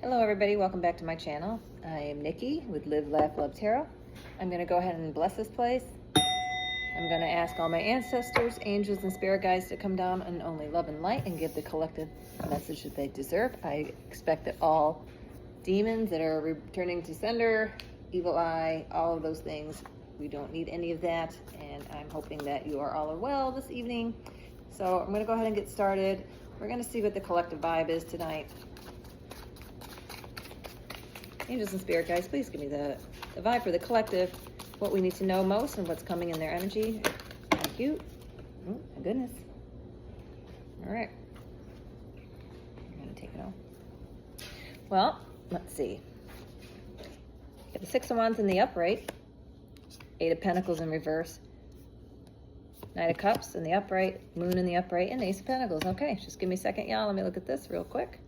Hello everybody, welcome back to my channel. I am Nikki with Live, Laugh, Love Tarot. I'm going to go ahead and bless this place. I'm going to ask all my ancestors, angels, and spirit guides to come down and only love and light and give the collective message that they deserve. I expect that all demons that are returning to sender, evil eye, all of those things, we don't need any of that. And I'm hoping that you are all well this evening. So I'm going to go ahead and get started. We're going to see what the collective vibe is tonight. Angels and spirit guides, please give me the vibe for the collective, what we need to know most and what's coming in their energy. Thank you. Oh, my goodness. All right. I'm going to take it off. Well, let's see. Get the Six of Wands in the upright, Eight of Pentacles in reverse, Knight of Cups in the upright, Moon in the upright, and Ace of Pentacles. Okay, just give me a second, y'all. Let me look at this real quick.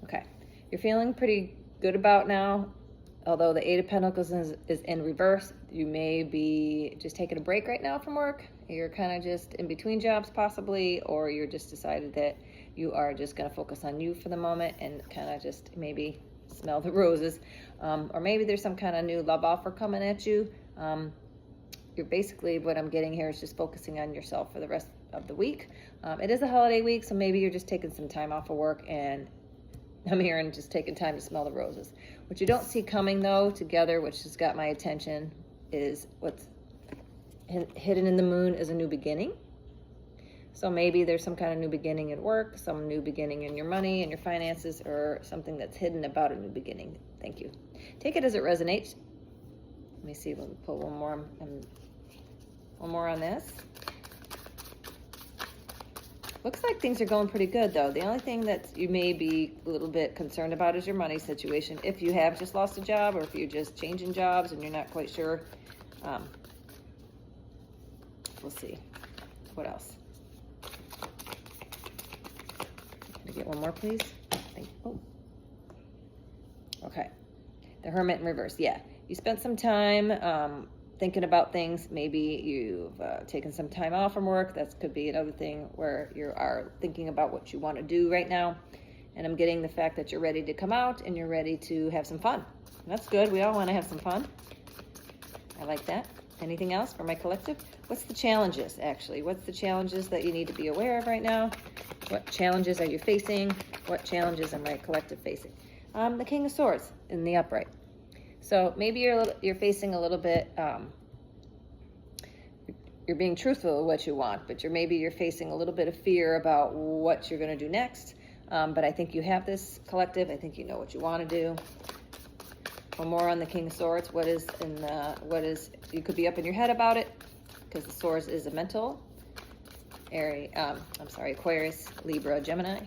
Okay, you're feeling pretty good about now, although the Eight of Pentacles is in reverse. You may be just taking a break right now from work. You're kind of just in between jobs possibly, or you're just decided that you are just going to focus on you for the moment and kind of just maybe smell the roses. Or maybe there's some kind of new love offer coming at you. You're basically, what I'm getting here is just focusing on yourself for the rest of the week. It is a holiday week, so maybe you're just taking some time off of work and I'm here and just taking time to smell the roses. What you don't see coming though together, which has got my attention, is what's hidden in the moon is a new beginning. So maybe there's some kind of new beginning at work, some new beginning in your money and your finances, or something that's hidden about a new beginning. Thank you. Take it as it resonates. Let me see, we'll pull one more on this. Looks like things are going pretty good though. The only thing that you may be a little bit concerned about is your money situation. If you have just lost a job, or if you're just changing jobs and you're not quite sure. We'll see. What else? Can I get one more, please? Oh. Okay. The Hermit in reverse. Yeah. You spent some time thinking about things. Maybe you've taken some time off from work. That could be another thing where you are thinking about what you want to do right now. And I'm getting the fact that you're ready to come out and you're ready to have some fun. And that's good. We all want to have some fun. I like that. Anything else for my collective? What's the challenges, actually? What's the challenges that you need to be aware of right now? What challenges are you facing? What challenges are my collective facing? The King of Swords in the upright. So maybe you're facing a little bit, you're being truthful with what you want, but maybe you're facing a little bit of fear about what you're going to do next. But I think you have this collective. I think you know what you want to do. One more on the King of Swords. You could be up in your head about it, because the Swords is a mental area. Aquarius, Libra, Gemini.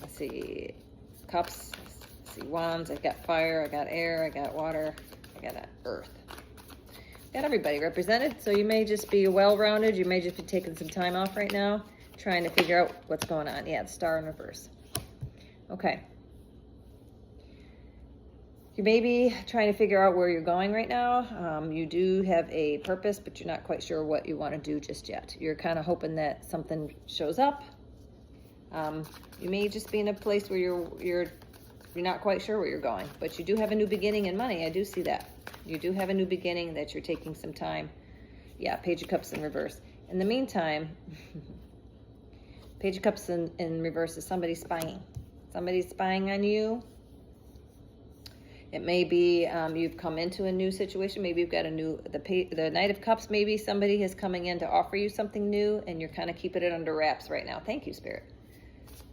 Let's see, Cups. See, Wands, I got fire, I got air, I got water, I got earth. Got everybody represented. So you may just be well-rounded. You may just be taking some time off right now, trying to figure out what's going on. Yeah, the Star in reverse. Okay. You may be trying to figure out where you're going right now. You do have a purpose, but you're not quite sure what you want to do just yet. You're kind of hoping that something shows up. You may just be in a place where you're not quite sure where you're going, but you do have a new beginning in money. I do see that. You do have a new beginning that you're taking some time. Yeah, Page of Cups in reverse. In the meantime, Page of Cups in reverse is somebody spying. Somebody's spying on you. It may be you've come into a new situation. Maybe you've got the Knight of Cups. Maybe somebody is coming in to offer you something new, and you're kind of keeping it under wraps right now. Thank you, Spirit.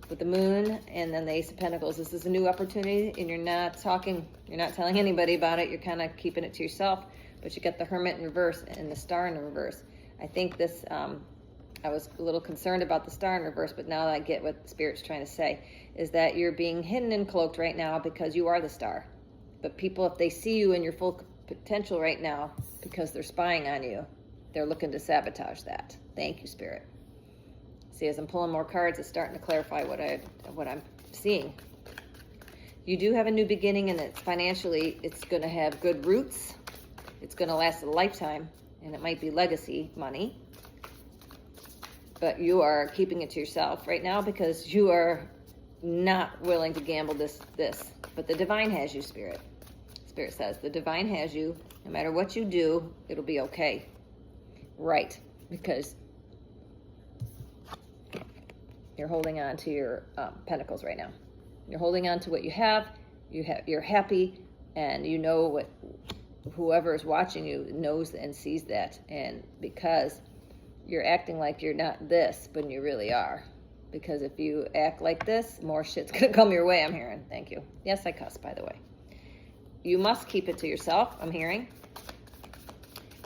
With the Moon and then the Ace of Pentacles, this is a new opportunity, and you're not telling anybody about it. You're kind of keeping it to yourself. But you got the Hermit in reverse and the Star in reverse. I think this. I was a little concerned about the Star in reverse, but now I get what Spirit's trying to say, is that you're being hidden and cloaked right now because you are the star. But people, if they see you in your full potential right now, because they're spying on you, they're looking to sabotage that. Thank you, Spirit. See, as I'm pulling more cards, it's starting to clarify what I'm seeing. You do have a new beginning, and it's financially, it's going to have good roots. It's going to last a lifetime, and it might be legacy money. but you are keeping it to yourself right now because you are not willing to gamble this. But the divine has you, Spirit. Spirit says the divine has you. No matter what you do, it'll be okay. Right, because you're holding on to your pentacles right now. You're holding on to what you have. You're happy, and you know what whoever is watching you knows and sees that. And because you're acting like you're not this, but you really are. Because if you act like this, more shit's gonna come your way, I'm hearing. Thank you. Yes, I cuss, by the way. You must keep it to yourself, I'm hearing.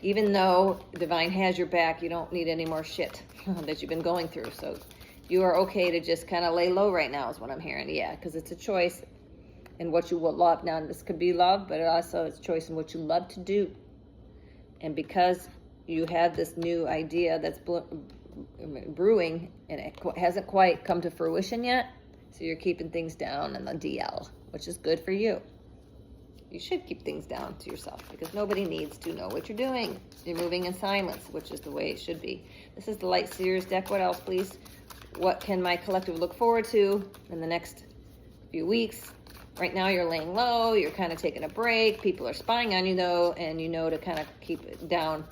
Even though divine has your back, you don't need any more shit that you've been going through. So you are okay to just kind of lay low right now is what I'm hearing. Yeah, because it's a choice in what you will love. Now, this could be love, but it also is a choice in what you love to do. And because you have this new idea that's brewing and it hasn't quite come to fruition yet, so you're keeping things down in the DL, which is good for you. You should keep things down to yourself because nobody needs to know what you're doing. You're moving in silence, which is the way it should be. This is the Light Seers deck. What else, please? What can my collective look forward to in the next few weeks? Right now you're laying low. You're kind of taking a break. People are spying on you, though, and you know to kind of keep it down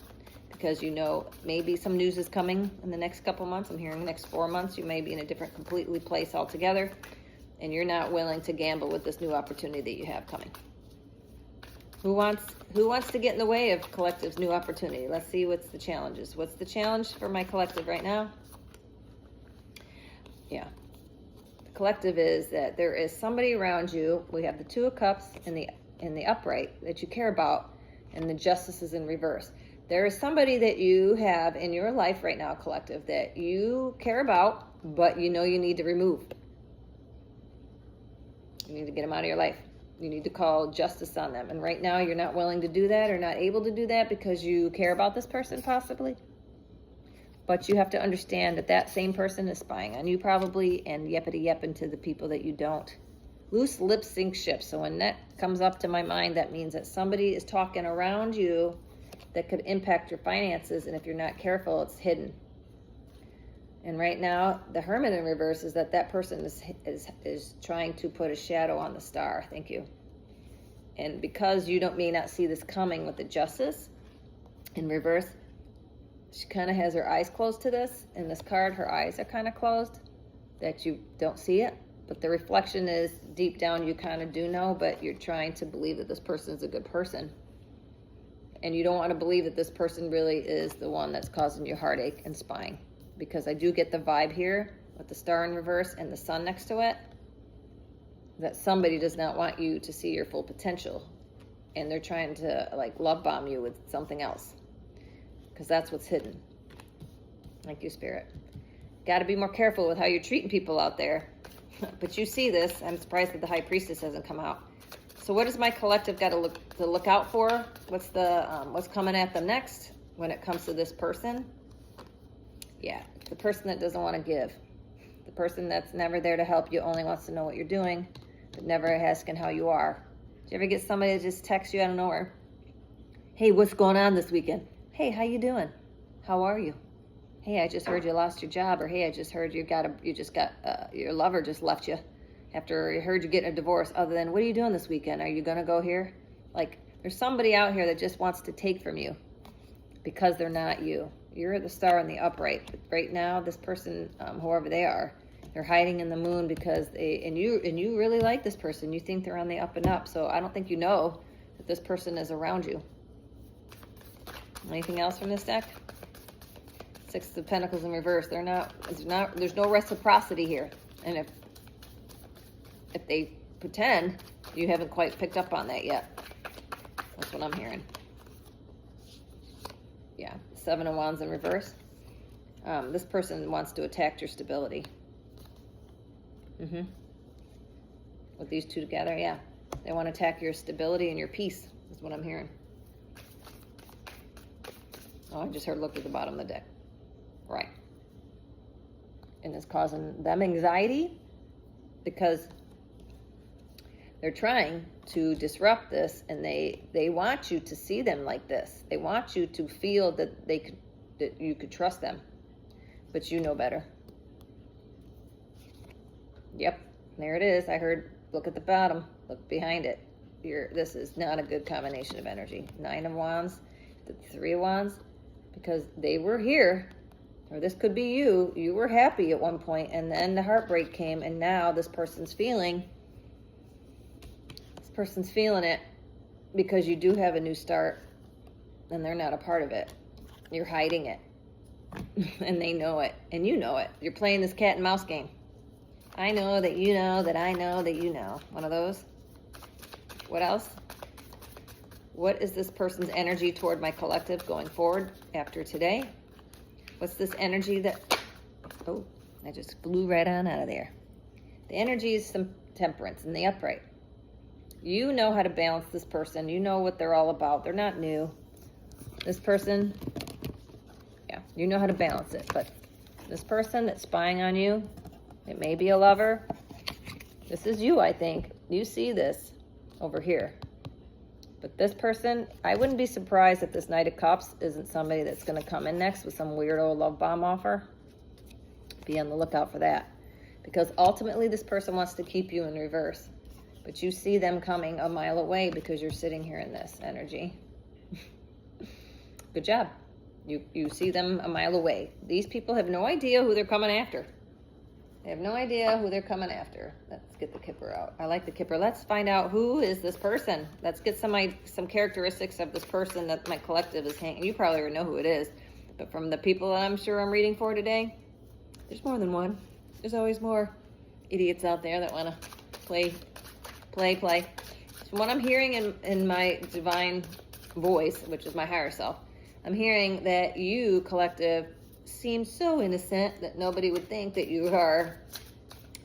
because you know maybe some news is coming in the next couple months. I'm hearing the next 4 months. You may be in a different completely place altogether, and you're not willing to gamble with this new opportunity that you have coming. Who wants to get in the way of collective's new opportunity? Let's see what's the challenges. What's the challenge for my collective right now? Yeah. The collective is that there is somebody around you. We have the Two of Cups in the upright that you care about, and the Justice is in reverse. There is somebody that you have in your life right now, collective, that you care about, but you know you need to remove. You need to get them out of your life. You need to call justice on them. And right now you're not willing to do that or not able to do that because you care about this person possibly. But you have to understand that that same person is spying on you probably and yeppity-yepping to the people that you don't. Loose lips sink ships. So when that comes up to my mind, that means that somebody is talking around you that could impact your finances. And if you're not careful, it's hidden. And right now, the Hermit in reverse is that person is trying to put a shadow on the star. Thank you. And because you may not see this coming with the Justice in reverse, she kind of has her eyes closed to this. In this card, her eyes are kind of closed, that you don't see it. But the reflection is deep down, you kind of do know, but you're trying to believe that this person is a good person. And you don't want to believe that this person really is the one that's causing you heartache and spying. Because I do get the vibe here with the star in reverse and the sun next to it, that somebody does not want you to see your full potential. And they're trying to like love bomb you with something else. Because that's what's hidden. Thank you, Spirit. Got to be more careful with how you're treating people out there. But you see this. I'm surprised that the High Priestess hasn't come out. So what does my collective got to look out for? What's coming at them next when it comes to this person? Yeah, the person that doesn't want to give. The person that's never there to help you, only wants to know what you're doing, but never asking how you are. Do you ever get somebody that just texts you out of nowhere? Hey, what's going on this weekend? Hey, how you doing? How are you? Hey, I just heard you lost your job, or hey, I just heard your lover just left you after I heard you getting a divorce. Other than, what are you doing this weekend? Are you gonna go here? Like, there's somebody out here that just wants to take from you because they're not you. You're the star in the upright. But right now, this person, whoever they are, they're hiding in the moon because you really like this person. You think they're on the up and up. So I don't think you know that this person is around you. Anything else from this deck? Six of Pentacles in reverse. There's no reciprocity here. And if they pretend, you haven't quite picked up on that yet. That's what I'm hearing. Yeah, Seven of Wands in reverse. This person wants to attack your stability. With these two together, yeah. They want to attack your stability and your peace, is what I'm hearing. Oh, I just heard look at the bottom of the deck. Right. And it's causing them anxiety because they're trying to disrupt this, and they want you to see them like this. They want you to feel that you could trust them. but you know better. Yep, there it is. I heard, look at the bottom, look behind it. This is not a good combination of energy. 9 of Wands, the 3 of Wands, because they were here, or this could be you. You were happy at one point, and then the heartbreak came, and now this person's feeling it because you do have a new start, and they're not a part of it. You're hiding it, and they know it, and you know it. You're playing this cat and mouse game. I know that you know that I know that you know. One of those. What else? What is this person's energy toward my collective going forward after today? What's this energy that... Oh, I just flew right on out of there. The energy is some temperance in the upright. You know how to balance this person. You know what they're all about. They're not new. This person, yeah, you know how to balance it. But this person that's spying on you, it may be a lover. This is you, I think. You see this over here. But this person, I wouldn't be surprised if this Knight of Cups isn't somebody that's going to come in next with some weirdo love bomb offer. Be on the lookout for that. Because ultimately this person wants to keep you in reverse. But you see them coming a mile away because you're sitting here in this energy. Good job. You see them a mile away. These people have no idea who they're coming after. They have no idea who they're coming after. Let's get the Kipper out. I like the Kipper. Let's find out who is this person. Let's get some characteristics of this person that my collective is hanging. You probably already know who it is. But from the people that I'm sure I'm reading for today, there's more than one. There's always more idiots out there that want to play. So what I'm hearing in my divine voice, which is my higher self, I'm hearing that you, collective, seem so innocent that nobody would think that you are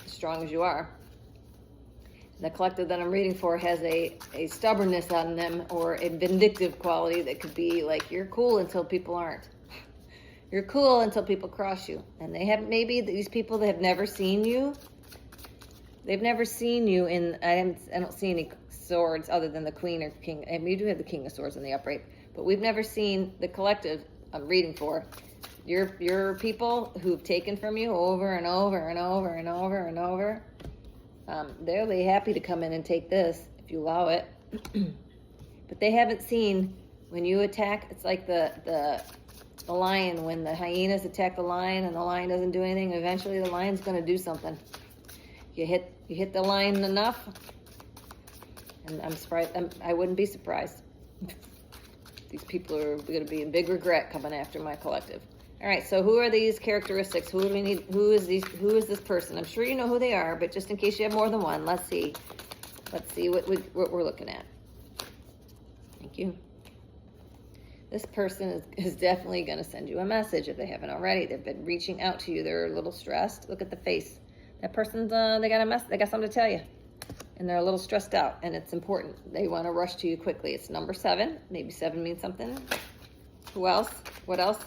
as strong as you are. The collective that I'm reading for has a stubbornness on them, or a vindictive quality that could be like, you're cool until people aren't. You're cool until people cross you. And they have, maybe these people that have never seen you, they've never seen you in, I don't see any swords other than the Queen or King. I mean, you do have the King of Swords in the upright, but we've never seen the collective I'm reading for. You're people who've taken from you over and over and over and over and over. They're really happy to come in and take this if you allow it. But they haven't seen when you attack. It's like the lion, when the hyenas attack the lion and the lion doesn't do anything. Eventually the lion's going to do something. You hit the lion enough, and I'm surprised. I wouldn't be surprised. These people are going to be in big regret coming after my collective. All right, so who are these characteristics? Who do we need? Who is this person? I'm sure you know who they are, but just in case you have more than one, let's see. Let's see what we're looking at. Thank you. This person is definitely going to send you a message if they haven't already. They've been reaching out to you. They're a little stressed. Look at the face. That person's they got something to tell you, and they're a little stressed out, and it's important. They want to rush to you quickly. It's number 7. Maybe 7 means something. Who else? What else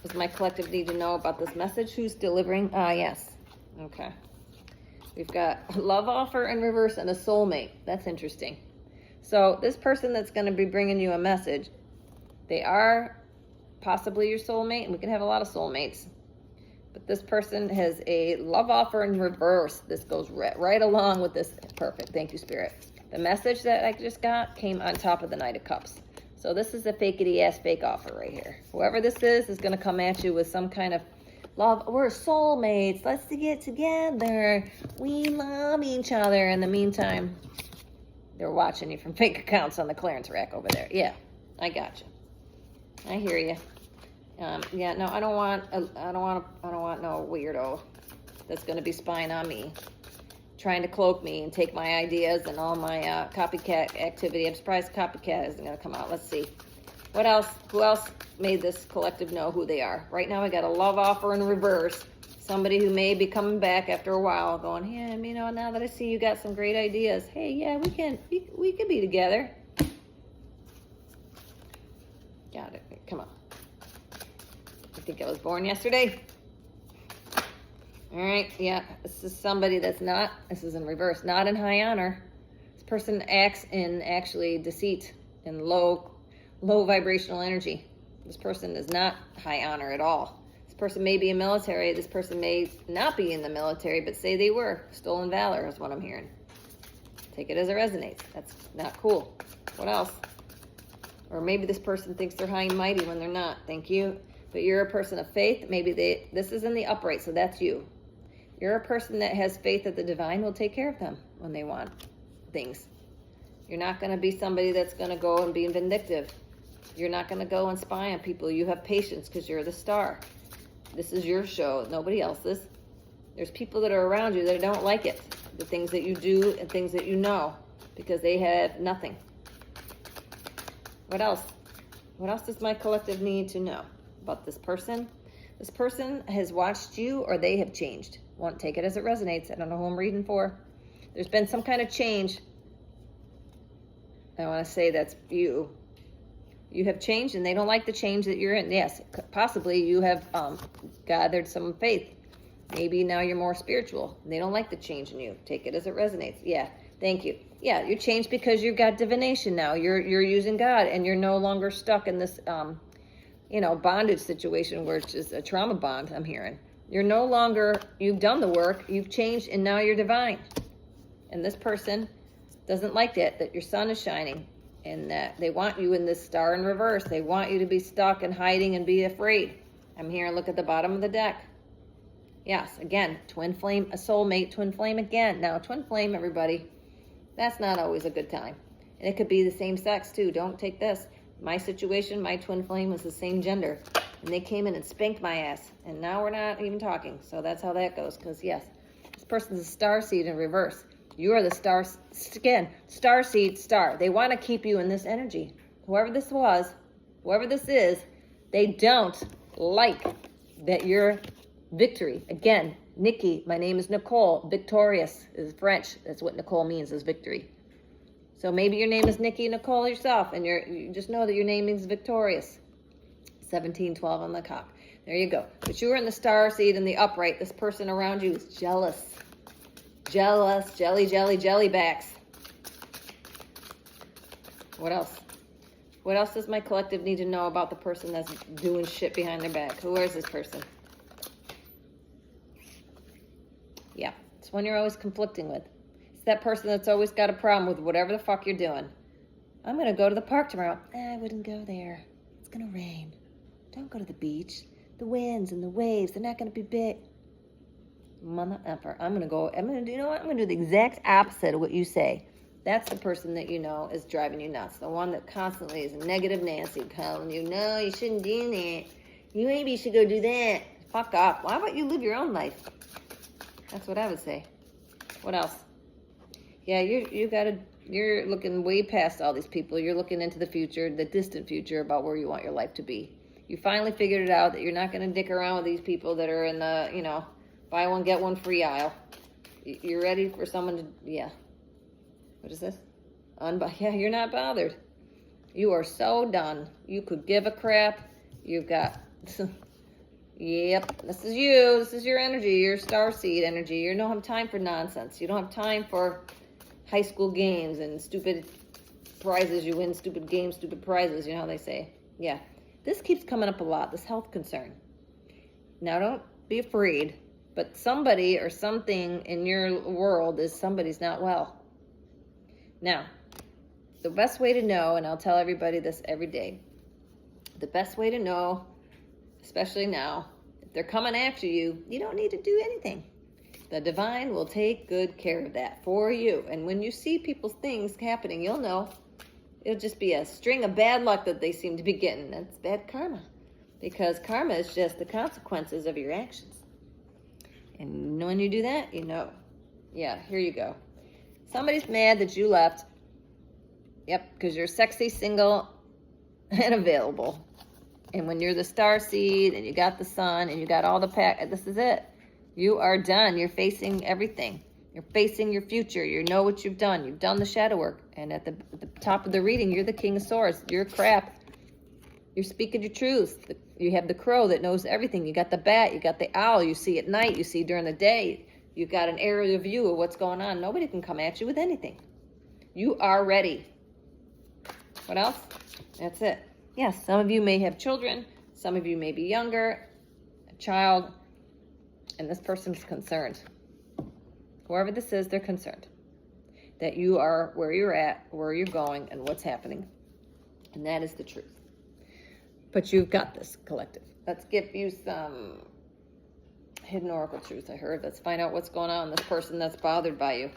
does my collective need to know about this message? Who's delivering? Yes. Okay. We've got a love offer in reverse and a soulmate. That's interesting. So this person that's going to be bringing you a message, they are possibly your soulmate, and we can have a lot of soulmates. But this person has a love offer in reverse. This goes right along with this. Perfect. Thank you, Spirit. The message that I just got came on top of the Knight of Cups. So this is a fakety-ass fake offer right here. Whoever this is going to come at you with some kind of love. We're soulmates. Let's get together. We love each other. In the meantime, they're watching you from fake accounts on the clearance rack over there. Yeah, I got you. I hear you. Yeah, no, I don't want no weirdo that's going to be spying on me, trying to cloak me and take my ideas and all my copycat activity. I'm surprised copycat isn't going to come out. Let's see. What else? Who else made this collective know who they are? Right now, I got a love offer in reverse. Somebody who may be coming back after a while, going, yeah, you know, now that I see you got some great ideas. Hey, yeah, we can be together. Got it. Come on. I think I was born yesterday. All right, yeah, this is somebody that's not, this is in reverse, not in high honor. This person acts in actually deceit and low vibrational energy. This person is not high honor at all. This person may be in military. This person may not be in the military, but say they were. Stolen valor is what I'm hearing. Take it as it resonates. That's not cool. What else? Or maybe this person thinks they're high and mighty when they're not. Thank you. But you're a person of faith. Maybe this is in the upright, so that's you. You're a person that has faith that the divine will take care of them when they want things. You're not going to be somebody that's going to go and be vindictive. You're not going to go and spy on people. You have patience because you're the star. This is your show, nobody else's. There's people that are around you that don't like it. The things that you do and things that you know, because they have nothing. What else? What else does my collective need to know about this person? This person has watched you, or they have changed. Won't take it as it resonates. I don't know who I'm reading for. There's been some kind of change. I want to say that's you. You have changed, and they don't like the change that you're in. Yes, possibly you have gathered some faith. Maybe now you're more spiritual. They don't like the change in you. Take it as it resonates. Yeah, thank you. Yeah, you're changed because you've got divination now. You're using God, and you're no longer stuck in this, bondage situation where it's just a trauma bond, I'm hearing. You're no longer, you've done the work, you've changed, and now you're divine. And this person doesn't like that your sun is shining, and that they want you in this star in reverse. They want you to be stuck and hiding and be afraid. I'm hearing, look at the bottom of the deck. Yes, again, twin flame, a soulmate, twin flame again. Now, twin flame, everybody, that's not always a good time. And it could be the same sex, too. Don't take this. My situation, my twin flame was the same gender. And they came in and spanked my ass. And now we're not even talking. So that's how that goes. Because, yes, this person's a star seed in reverse. You are the star, again, star seed, star. They want to keep you in this energy. Whoever this was, whoever this is, they don't like that you're victory. Again, Nikki, my name is Nicole. Victorious is French. That's what Nicole means, is victory. So maybe your name is Nikki Nicole yourself, and you just know that your name means victorious. 1712 on the cock. There you go. But you were in the star seed in the upright. This person around you is jealous. Jealous, jellybacks. What else? What else does my collective need to know about the person that's doing shit behind their back? Who is this person? Yeah, it's one you're always conflicting with. It's that person that's always got a problem with whatever the fuck you're doing. I'm going to go to the park tomorrow. I wouldn't go there. It's going to rain. Don't go to the beach. The winds and the waves, they're not going to be big. Mother effer. I'm going to do, you know what? I'm going to do the exact opposite of what you say. That's the person that you know is driving you nuts. The one that constantly is a negative Nancy telling you, no, you shouldn't do that. You maybe should go do that. Fuck off. Why don't you live your own life? That's what I would say. What else? Yeah, you're looking way past all these people. You're looking into the future, the distant future, about where you want your life to be. You finally figured it out that you're not going to dick around with these people that are in the, buy one, get one free aisle. You're ready for someone to, yeah. What is this? Yeah, you're not bothered. You are so done. You could give a crap. You've got, yep, this is you. This is your energy, your starseed energy. You don't have time for nonsense. You don't have time for high school games and stupid prizes. You win stupid games, stupid prizes. You know how they say. Yeah. This keeps coming up a lot, this health concern. Now, don't be afraid, but somebody or something in your world is somebody's not well. Now, the best way to know, and I'll tell everybody this every day, the best way to know, especially now, if they're coming after you, you don't need to do anything. The divine will take good care of that for you. And when you see people's things happening, you'll know. It'll just be a string of bad luck that they seem to be getting. That's bad karma. Because karma is just the consequences of your actions. And when you do that, you know. Yeah, here you go. Somebody's mad that you left. Yep, because you're sexy, single, and available. And when you're the star seed, and you got the sun, and you got all the pack, this is it. You are done. You're facing everything. You're facing your future. You know what you've done. You've done the shadow work. And at the top of the reading, you're the king of swords. You're crap. You're speaking your truth. You have the crow that knows everything. You got the bat. You got the owl. You see at night. You see during the day. You've got an aerial view of what's going on. Nobody can come at you with anything. You are ready. What else? That's it. Yes, some of you may have children. Some of you may be younger. child, and this person's concerned. Whoever this is, they're concerned that you are where you're at, where you're going, and what's happening. And that is the truth. But you've got this, collective. Let's give you some hidden oracle truth I heard. Let's find out what's going on with this person that's bothered by you.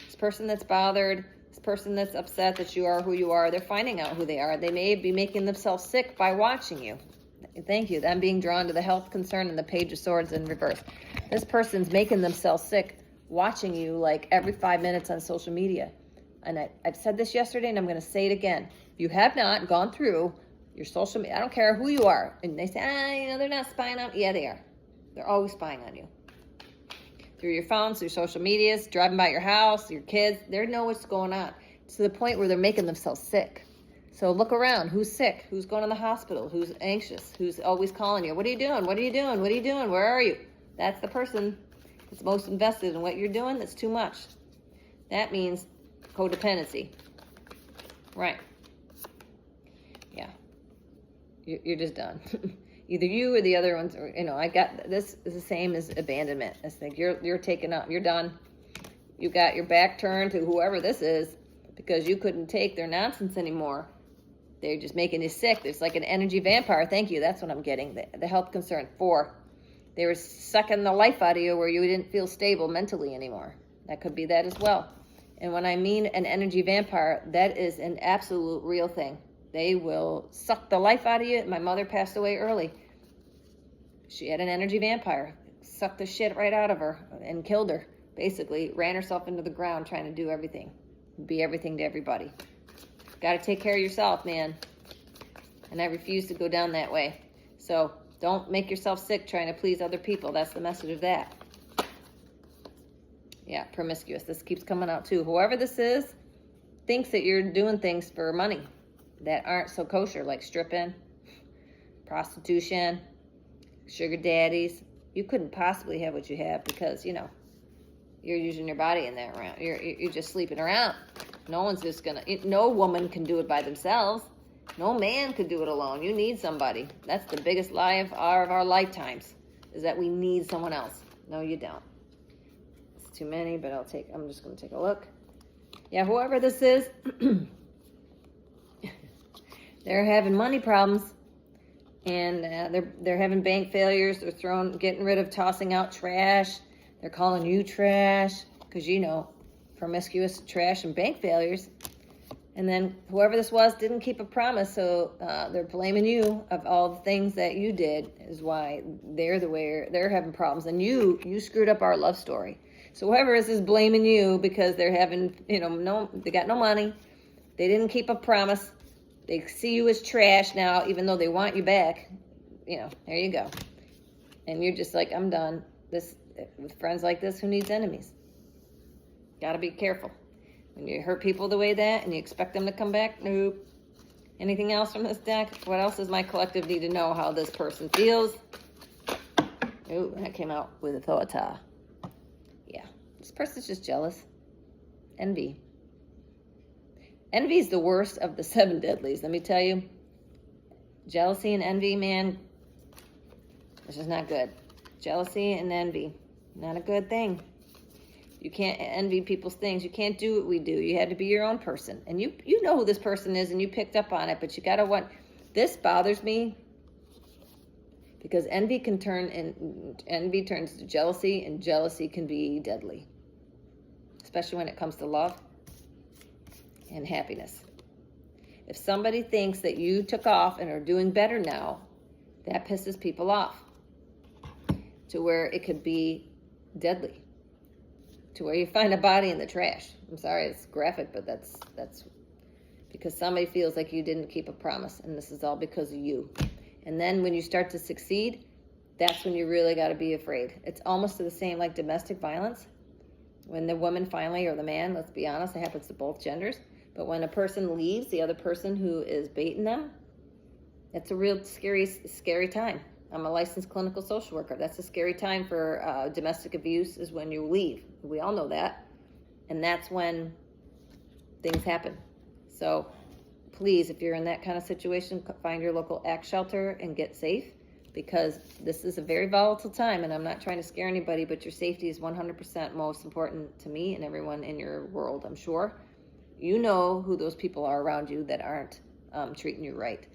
This person that's bothered, this person that's upset that you are who you are, they're finding out who they are. They may be making themselves sick by watching you. Thank you. I'm being drawn to the health concern and the Page of Swords in reverse. This person's making themselves sick watching you like every 5 minutes on social media. And I've said this yesterday and I'm going to say it again. If you have not gone through your social media, I don't care who you are, and they say, they're not spying on. Yeah, they are. They're always spying on you. Through your phones, through social medias, driving by your house, your kids, they know what's going on. To the point where they're making themselves sick. So look around. Who's sick? Who's going to the hospital? Who's anxious? Who's always calling you? What are you doing? What are you doing? What are you doing? Where are you? That's the person that's most invested in what you're doing. That's too much. That means codependency. Right. Yeah. You're just done. Either you or the other ones, or, I got this is the same as abandonment. It's like you're taken up. You're done. You got your back turned to whoever this is because you couldn't take their nonsense anymore. They're just making you sick. It's like an energy vampire. Thank you. That's what I'm getting. The health concern. 4. They were sucking the life out of you where you didn't feel stable mentally anymore. That could be that as well. And when I mean an energy vampire, that is an absolute real thing. They will suck the life out of you. My mother passed away early. She had an energy vampire. Sucked the shit right out of her and killed her. Basically, ran herself into the ground trying to do everything. Be everything to everybody. Got to take care of yourself, man. And I refuse to go down that way. So don't make yourself sick trying to please other people. That's the message of that. Yeah, promiscuous. This keeps coming out too. Whoever this is thinks that you're doing things for money that aren't so kosher, like stripping, prostitution, sugar daddies. You couldn't possibly have what you have because, you're using your body in that round. You're just sleeping around. No one's just no woman can do it by themselves. No man could do it alone. You need somebody. That's the biggest lie of our lifetimes, is that we need someone else. No, you don't. It's too many, but I'm just going to take a look. Yeah, whoever this is, they're having money problems, and they're having bank failures. They're getting rid of, tossing out trash. They're calling you trash because, promiscuous trash and bank failures. And then whoever this was didn't keep a promise, so they're blaming you of all the things that you did is why they're having problems. And you screwed up our love story. So whoever is blaming you because they're having, they got no money. They didn't keep a promise. They see you as trash now, even though they want you back. There you go. And you're just like, I'm done. With friends like this, who needs enemies? Got to be careful. When you hurt people the way that and you expect them to come back, nope. Anything else from this deck? What else does my collective need to know how this person feels? Oh, that came out with a Thoata. Yeah, this person's just jealous. Envy. Envy is the worst of the 7 deadlies, let me tell you. Jealousy and envy, man, this is not good. Jealousy and envy, not a good thing. You can't envy people's things. You can't do what we do. You had to be your own person. And you know who this person is and you picked up on it, but you got to this bothers me because envy turns to jealousy, and jealousy can be deadly, especially when it comes to love and happiness. If somebody thinks that you took off and are doing better now, that pisses people off to where it could be deadly. To where you find a body in the trash. I'm sorry, it's graphic, but that's because somebody feels like you didn't keep a promise, and this is all because of you. And then when you start to succeed, that's when you really got to be afraid. It's almost the same like domestic violence. When the woman finally, or the man, let's be honest, it happens to both genders, but when a person leaves the other person who is baiting them, it's a real scary time. I'm a licensed clinical social worker. That's a scary time for domestic abuse, is when you leave. We all know that. And that's when things happen. So please, if you're in that kind of situation, find your local ACT shelter and get safe, because this is a very volatile time, and I'm not trying to scare anybody, but your safety is 100% most important to me and everyone in your world, I'm sure. You know who those people are around you that aren't treating you right.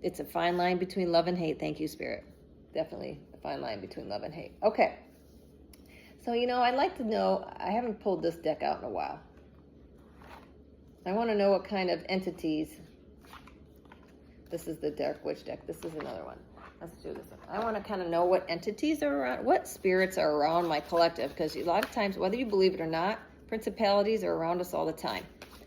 It's a fine line between love and hate. Thank you, Spirit. Definitely a fine line between love and hate. Okay. So, I'd like to know, I haven't pulled this deck out in a while. I want to know what kind of entities. This is the Dark Witch deck. This is another one. Let's do this one. I want to kind of know what entities are around, what spirits are around my collective, because a lot of times, whether you believe it or not, principalities are around us all the time.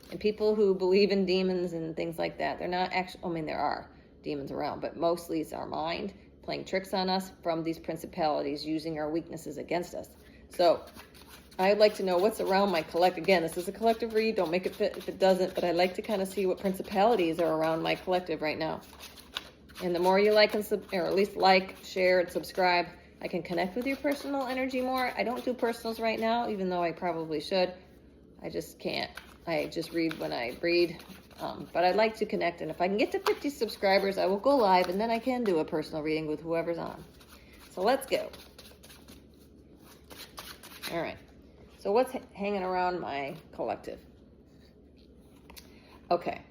And people who believe in demons and things like that, they're not actually, there are demons around, but mostly it's our mind playing tricks on us from these principalities, using our weaknesses against us. So I'd like to know what's around my collective. Again, this is a collective read. Don't make it fit if it doesn't, but I'd like to kind of see what principalities are around my collective right now. And the more you like and or at least like, share, and subscribe, I can connect with your personal energy more. I don't do personals right now, even though I probably should. I just can't. I just read when I read. But I'd like to connect, and if I can get to 50 subscribers, I will go live, and then I can do a personal reading with whoever's on. So let's go. All right. So what's hanging around my collective? Okay.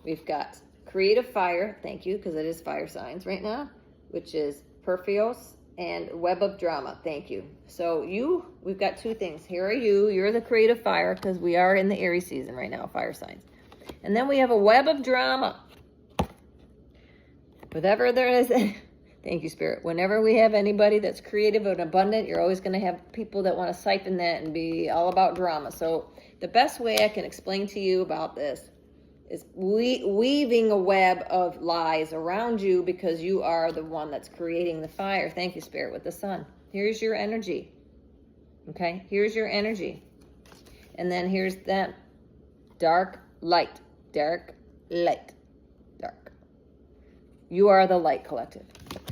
We've got Creative Fire, thank you, because it is fire signs right now, which is Perfios and Web of Drama, thank you. So we've got two things. Here are you're the Creative Fire, because we are in the Aries season right now, fire signs. And then we have a Web of Drama. Whatever there is, thank you, Spirit. Whenever we have anybody that's creative and abundant, you're always going to have people that want to siphon that and be all about drama. So the best way I can explain to you about this is weaving a web of lies around you, because you are the one that's creating the fire. Thank you, Spirit, with the sun. Here's your energy. Okay? Here's your energy. And then here's that dark light. Dark light. Dark. You are the light, collective.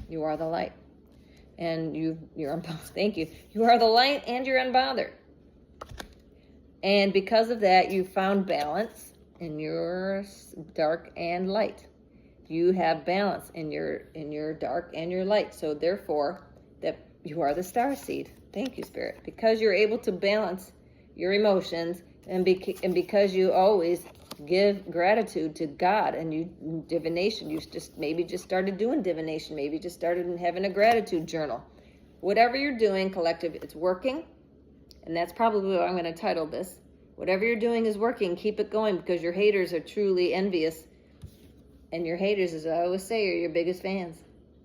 You are the light. And you're unbothered. Thank you. You are the light and you're unbothered. And because of that, you found balance in your dark and light. You have balance in your dark and your light. So therefore, that you are the star seed. Thank you, Spirit. Because you're able to balance your emotions, and because you always give gratitude to God, and you divination, you maybe just started doing divination, maybe just started having a gratitude journal. Whatever you're doing, collective, it's working. And that's probably what I'm going to title this. Whatever you're doing is working. Keep it going, because your haters are truly envious. And your haters, as I always say, are your biggest fans.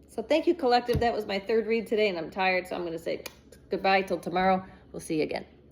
So thank you, collective. That was my third read today, and I'm tired, so I'm going to say goodbye till tomorrow. We'll see you again.